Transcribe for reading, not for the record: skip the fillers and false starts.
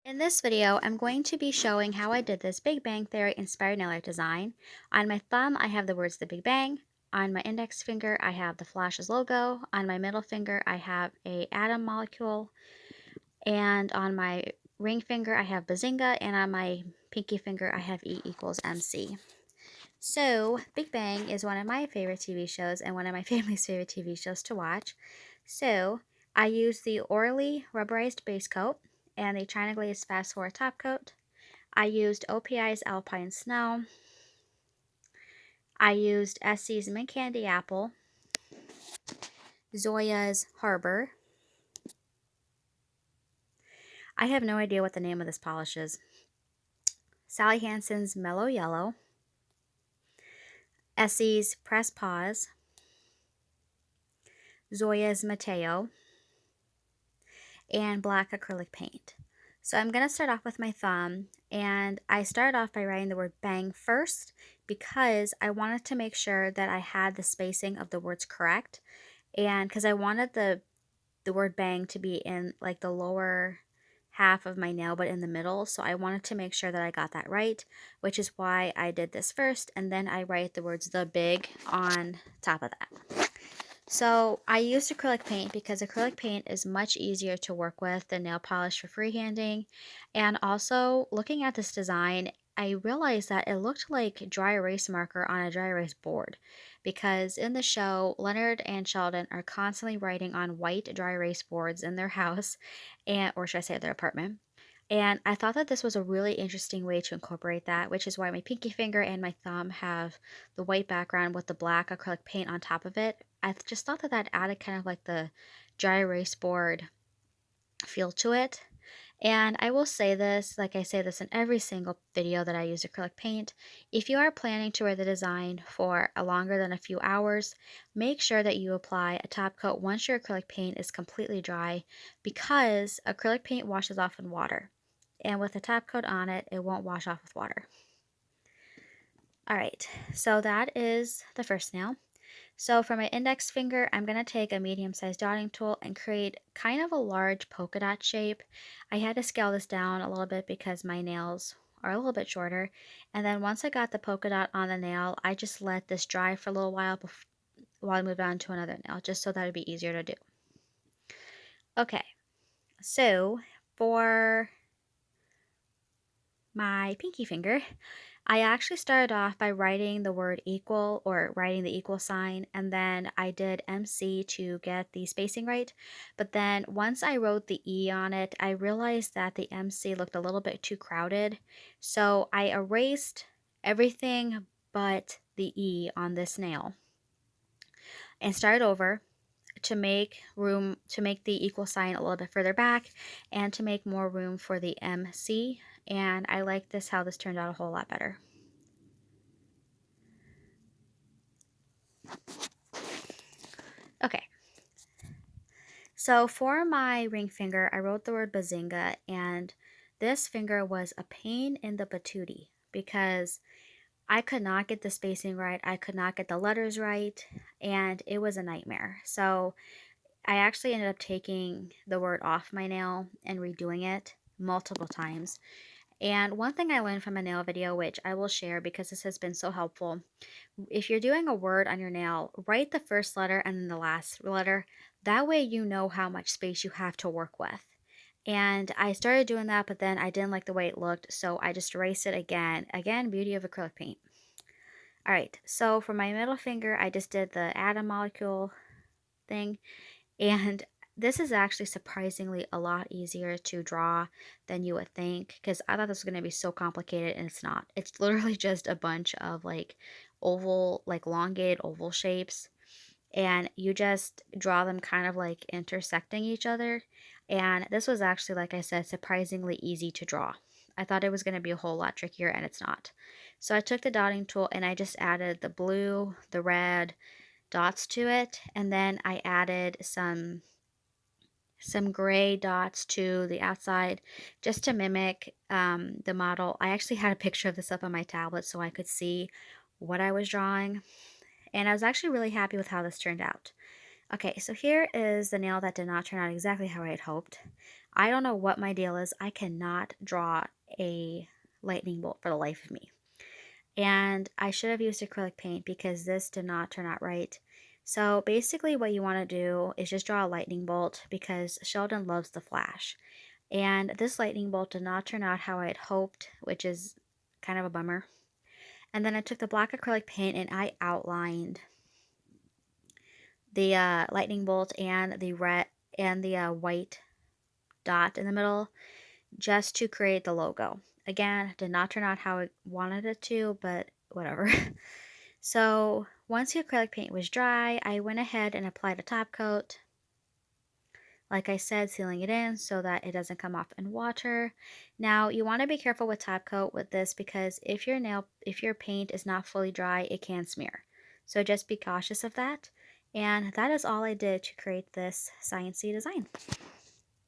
In this video, I'm going to be showing how I did this Big Bang Theory inspired nail art design. On my thumb, I have the words The Big Bang. On my index finger, I have the Flash's logo. On my middle finger, I have a atom molecule. And on my ring finger, I have Bazinga. And on my pinky finger, I have E equals MC. So, Big Bang is one of my favorite TV shows and one of my family's favorite TV shows to watch. So, I used the Orly rubberized base coat and the China Glaze Fast Forward top coat. I used OPI's Alpine Snow. I used Essie's Mint Candy Apple, Zoya's Harbor. I have no idea what the name of this polish is. Sally Hansen's Mellow Yellow, Essie's Press Pause, Zoya's Mateo, and black acrylic paint. So I'm going to start off with my thumb, and I started off by writing the word bang first because I wanted to make sure that I had the spacing of the words correct, and because I wanted the word bang to be in like the lower half of my nail but in the middle, so I wanted to make sure that I got that right, which is why I did this first, and then I write the words the big on top of that. So I used acrylic paint because acrylic paint is much easier to work with than nail polish for freehanding. And also looking at this design, I realized that it looked like dry erase marker on a dry erase board because in the show, Leonard and Sheldon are constantly writing on white dry erase boards in their house, and or should I say their apartment. And I thought that this was a really interesting way to incorporate that, which is why my pinky finger and my thumb have the white background with the black acrylic paint on top of it. I just thought that that added kind of like the dry erase board feel to it. And I will say this, like I say this in every single video that I use acrylic paint, if you are planning to wear the design for a longer than a few hours, make sure that you apply a top coat once your acrylic paint is completely dry because acrylic paint washes off in water. And with a top coat on it, it won't wash off with water. All right, so that is the first nail. So for my index finger, I'm going to take a medium-sized dotting tool and create kind of a large polka dot shape. I had to scale this down a little bit because my nails are a little bit shorter. And then once I got the polka dot on the nail, I just let this dry for a little while while I moved on to another nail, just so that it'd be easier to do. Okay, so for my pinky finger, I actually started off by writing the word equal or writing the equal sign, and then I did MC to get the spacing right. But then once I wrote the E on it, I realized that the MC looked a little bit too crowded. So I erased everything but the E on this nail and started over to make room to make the equal sign a little bit further back and to make more room for the MC. And I like this how this turned out a whole lot better. Okay, so for my ring finger, I wrote the word Bazinga, and this finger was a pain in the patootie because I could not get the spacing right, I could not get the letters right, and it was a nightmare. So I actually ended up taking the word off my nail and redoing it multiple times. And one thing I learned from a nail video, which I will share because this has been so helpful, if you're doing a word on your nail, write the first letter and then the last letter. That way you know how much space you have to work with. And I started doing that, but then I didn't like the way it looked, so I just erased it again. Again, beauty of acrylic paint. All right, so for my middle finger, I just did the atom molecule thing, and this is actually surprisingly a lot easier to draw than you would think because I thought this was going to be so complicated and it's not. It's literally just a bunch of like oval, like elongated oval shapes, and you just draw them kind of like intersecting each other. And this was actually, like I said, surprisingly easy to draw. I thought it was going to be a whole lot trickier and it's not. So I took the dotting tool and I just added the blue, the red, dots to it, and then I added some gray dots to the outside just to mimic the model. I actually had a picture of this up on my tablet so I could see what I was drawing, and I was actually really happy with how this turned out. Okay, so here is the nail that did not turn out exactly how I had hoped. I don't know what my deal is. I cannot draw a lightning bolt for the life of me. And I should have used acrylic paint because this did not turn out right. So basically what you want to do is just draw a lightning bolt because Sheldon loves the Flash. And this lightning bolt did not turn out how I had hoped, which is kind of a bummer. And then I took the black acrylic paint and I outlined the lightning bolt and the red and the white dot in the middle just to create the logo. Again, did not turn out how I wanted it to, but whatever. So once the acrylic paint was dry, I went ahead and applied a top coat. Like I said, sealing it in so that it doesn't come off in water. Now you want to be careful with top coat with this because if your paint is not fully dry, it can smear. So just be cautious of that. And that is all I did to create this sciencey design.